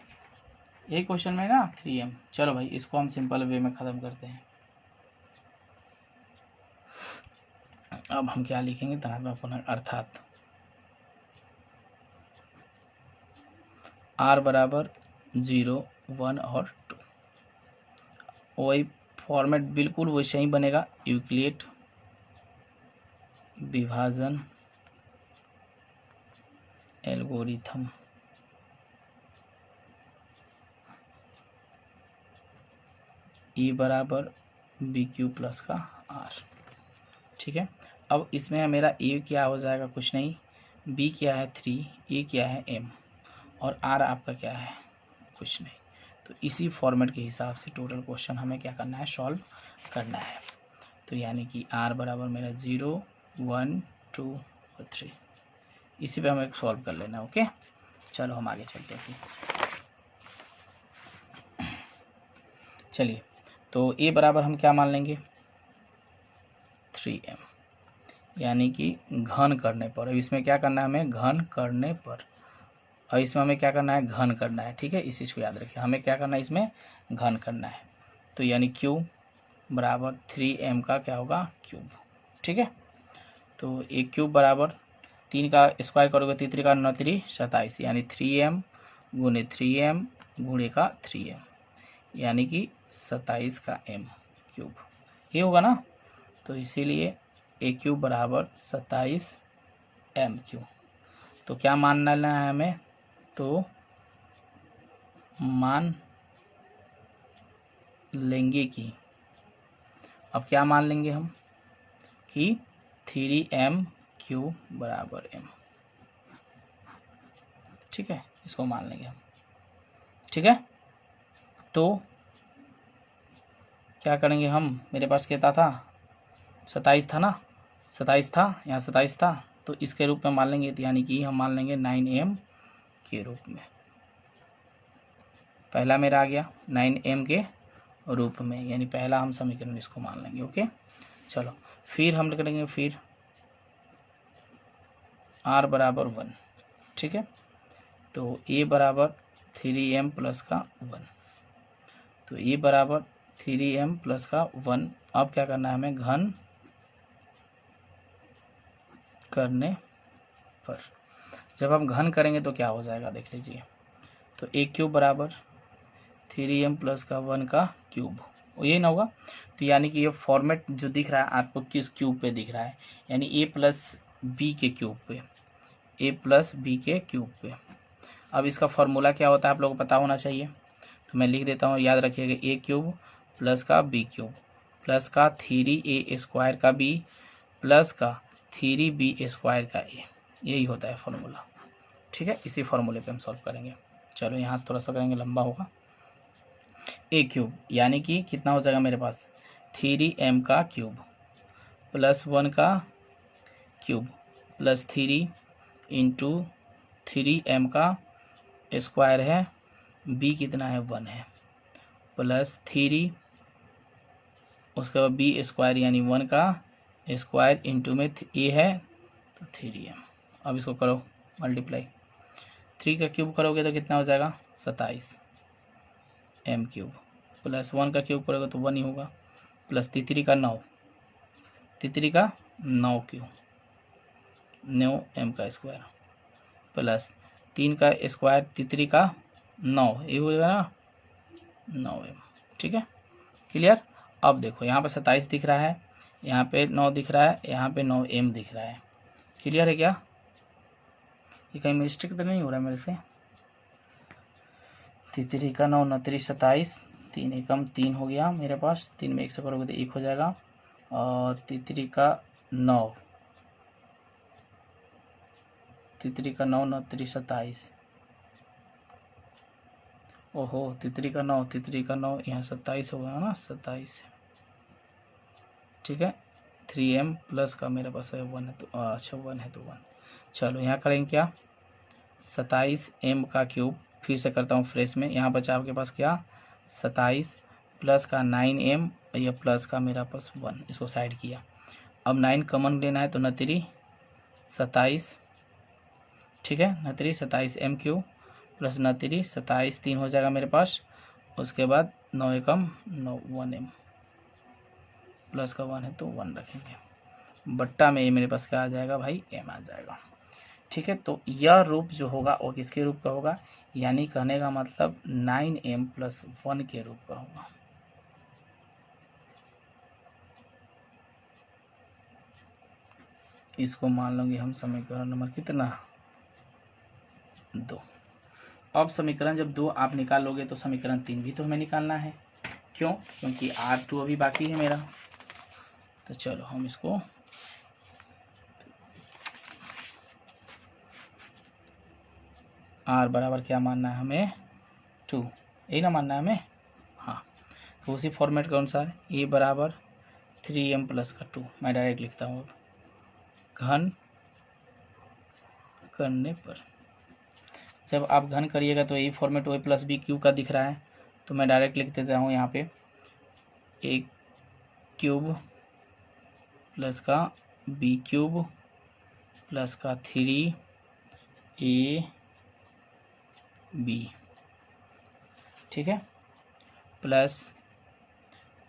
यही क्वेश्चन में ना 3m। चलो भाई इसको हम सिंपल वे में ख़त्म करते हैं। अब हम क्या लिखेंगे, धनात्मक पूर्णांक अर्थात r बराबर 0, 1 और 2, वही फॉर्मेट बिल्कुल वैसे ही बनेगा, यूक्लिड विभाजन एल्गोरिथम E बराबर BQ प्लस का R। ठीक है, अब इसमें मेरा A क्या हो जाएगा, कुछ नहीं, B क्या है 3, A क्या है M, और R आपका क्या है, कुछ नहीं। तो इसी फॉर्मेट के हिसाब से टोटल क्वेश्चन हमें क्या करना है, सॉल्व करना है। तो यानी कि R बराबर मेरा 0, 1, 2 और 3, इसी पे हमें सॉल्व कर लेना। ओके, चलो हम आगे चलते हैं। चलिए, तो A बराबर हम क्या मान लेंगे, 3m, यानी कि घन करने पर। अब इसमें क्या करना है हमें, घन करने पर, और इसमें हमें क्या करना है, घन करना है। ठीक है, इस चीज़ को याद रखिए, हमें क्या करना है, इसमें घन करना है। तो यानी Q बराबर 3m का क्या होगा, क्यूब। ठीक है, तो एक क्यूब बराबर 3 का स्क्वायर करोगे, 3 का 9 3 27, यानी 3m गुणे 3m गुणे का 3m, यानी कि 27 का m क्यूब, ये होगा ना। तो इसीलिए ए क्यूब बराबर 27 m क्यूब। तो क्या मान लेना है हमें, तो मान लेंगे कि, अब क्या मान लेंगे हम कि 3m क्यूब बराबर m। ठीक है, इसको मान लेंगे हम। ठीक है, तो क्या करेंगे हम, मेरे पास क्या था, 27 था ना, 27 था, यहाँ 27 था, तो इसके रूप में मान लेंगे, यानी कि हम मान लेंगे 9m के रूप में। पहला मेरा आ गया 9m के रूप में, यानी पहला हम समीकरण इसको मान लेंगे। ओके, चलो फिर हम करेंगे, फिर r बराबर 1। ठीक है, तो a बराबर 3m प्लस का 1, तो a बराबर 3m प्लस का 1। अब क्या करना है हमें, घन करने पर। जब हम घन करेंगे तो क्या हो जाएगा, देख लीजिए, तो a क्यूब बराबर 3m प्लस का 1 का क्यूब, ये ना होगा। तो यानी कि ये फॉर्मेट जो दिख रहा है आपको किस क्यूब पे दिख रहा है, यानी a प्लस बी के क्यूब पे, a प्लस बी के क्यूब पे। अब इसका फॉर्मूला क्या होता है आप लोगों को पता होना चाहिए, तो मैं लिख देता हूँ, याद रखिएगा, a क्यूब प्लस का b क्यूब प्लस का 3a स्क्वायर का b प्लस का 3b स्क्वायर का a, यही होता है फॉर्मूला। ठीक है, इसी फॉर्मूले पे हम सॉल्व करेंगे। चलो यहाँ से थोड़ा सा करेंगे, लंबा होगा। a क्यूब यानी कि कितना हो जाएगा मेरे पास, 3m का क्यूब प्लस 1 का क्यूब प्लस 3 इंटू 3m का स्क्वायर है, b कितना है 1 है, प्लस 3 उसके बाद b स्क्वायर यानी 1 का स्क्वायर इंटू में a है तो 3m। अब इसको करो मल्टीप्लाई, 3 का क्यूब करोगे तो कितना हो जाएगा 27 m क्यूब, प्लस 1 का क्यूब करोगे तो 1 ही होगा, प्लस 3 का 9, 3 का 9 क्यूब 9m का स्क्वायर, प्लस 3 का स्क्वायर 3 का 9, ये होगा ना 9m। ठीक है, क्लियर। अब देखो यहाँ पे 27 दिख रहा है, यहाँ पे 9 दिख रहा है, यहाँ पे 9m दिख रहा है। क्लियर है क्या, ये कहीं मिस्टेक तो नहीं हो रहा है मेरे से। 3 का 9 9 3 27, 3 एकम 3 हो गया मेरे पास, 3 में 1 से करोगे तो 1 हो जाएगा, और 3 का 9 3 का 9 9 3 27, ओहो 3 का 9 3 का 9 यहाँ 27 हो गया ना, 27। ठीक है, 3m प्लस का मेरे पास है 1 है, तो अच्छा 1 है तो 1। चलो यहाँ करेंगे क्या, 27m का क्यूब, फिर से करता हूँ फ्रेश में, यहाँ बचा आपके पास क्या 27 प्लस का 9m, या प्लस का मेरा पास 1, इसको साइड किया। अब 9 कॉमन लेना है तो 9×3 27, ठीक है, 9×3 27m क्यूब प्लस 9×3 27, 3 हो जाएगा मेरे पास। उसके बाद 9×1 9 1m, प्लस का 1 है तो 1 रखेंगे, बट्टा में ये मेरे पास क्या आ जाएगा भाई, m आ जाएगा। ठीक है, तो यह रूप जो होगा वो किसके रूप का होगा, यानी कहने का मतलब 9m प्लस 1 के रूप का होगा। इसको मान लेंगे हम समीकरण नंबर कितना, 2। अब समीकरण जब 2 आप निकालोगे तो समीकरण 3 भी तो हमें निकालना है। क्यों, क्योंकि R2 अभी बाकी है मेरा। तो चलो हम इसको R बराबर क्या मानना है हमें, 2, यही ना मानना है हमें। हाँ, तो उसी फॉर्मेट के अनुसार A बराबर 3m प्लस का 2, मैं डायरेक्ट लिखता हूँ। अब घन करने पर, जब आप घन करिएगा तो यही फॉर्मेट वही प्लस बी क्यूब का दिख रहा है, तो मैं डायरेक्ट लिख देता हूँ यहाँ पे a क्यूब प्लस का b क्यूब प्लस का 3ab, ठीक है, प्लस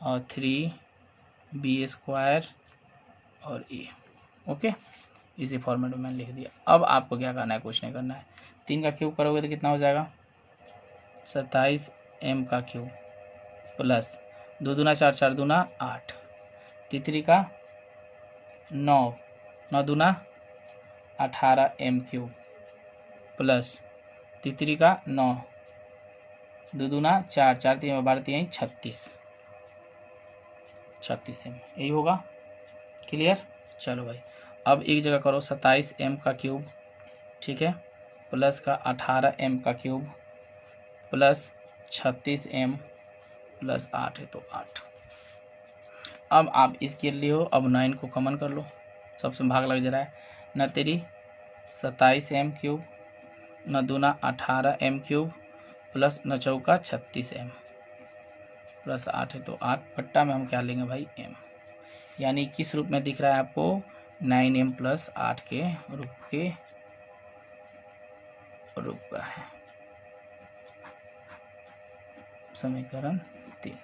और 3b² और a। ओके, इसी फॉर्मेट में मैंने लिख दिया। अब आपको क्या करना है, कुछ नहीं करना है। 3 का क्यूब करोगे तो कितना हो जाएगा, 27m का क्यूब प्लस 2 दूना 4, 4 दूना 8, 3 का 9, 9 दूना 18m क्यूब प्लस 3 का 9, 2 दूना 4, 4 3 12 3 36m, यही होगा। क्लियर, चलो भाई, अब एक जगह करो 27m का क्यूब, ठीक है, प्लस का 18m का क्यूब प्लस 36m प्लस 8 है तो 8। अब आप इसके लिए हो, अब 9 को कॉमन कर लो, सबसे भाग लग जा रहा है, 9×3 27m क्यूब, 9 दूना 18m क्यूब प्लस 9 चौका 36m प्लस 8 है तो 8, पट्टा में हम क्या लेंगे भाई, m, यानी किस रूप में दिख रहा है आपको, 9m प्लस 8 के रूप का है। समीकरण 3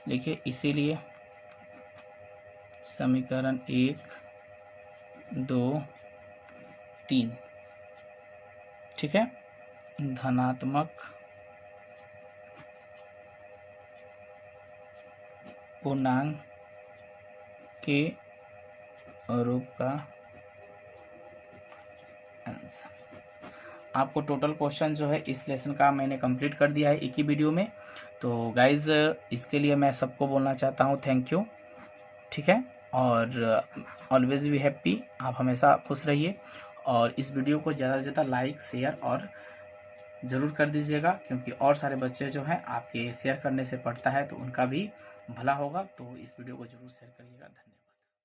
लिखिए, इसीलिए समीकरण 1 2 3, ठीक है, धनात्मक पूर्णांक के रूप का आंसर। आपको टोटल क्वेश्चन जो है इस लेसन का मैंने कंप्लीट कर दिया है एक ही वीडियो में। तो गाइज इसके लिए मैं सबको बोलना चाहता हूँ थैंक यू, ठीक है, और ऑलवेज बी हैप्पी, आप हमेशा खुश रहिए, और इस वीडियो को ज़्यादा से ज़्यादा लाइक शेयर और ज़रूर कर दीजिएगा, क्योंकि और सारे बच्चे जो हैं आपके शेयर करने से पढ़ता है तो उनका भी भला होगा। तो इस वीडियो को ज़रूर शेयर करिएगा। धन्यवाद।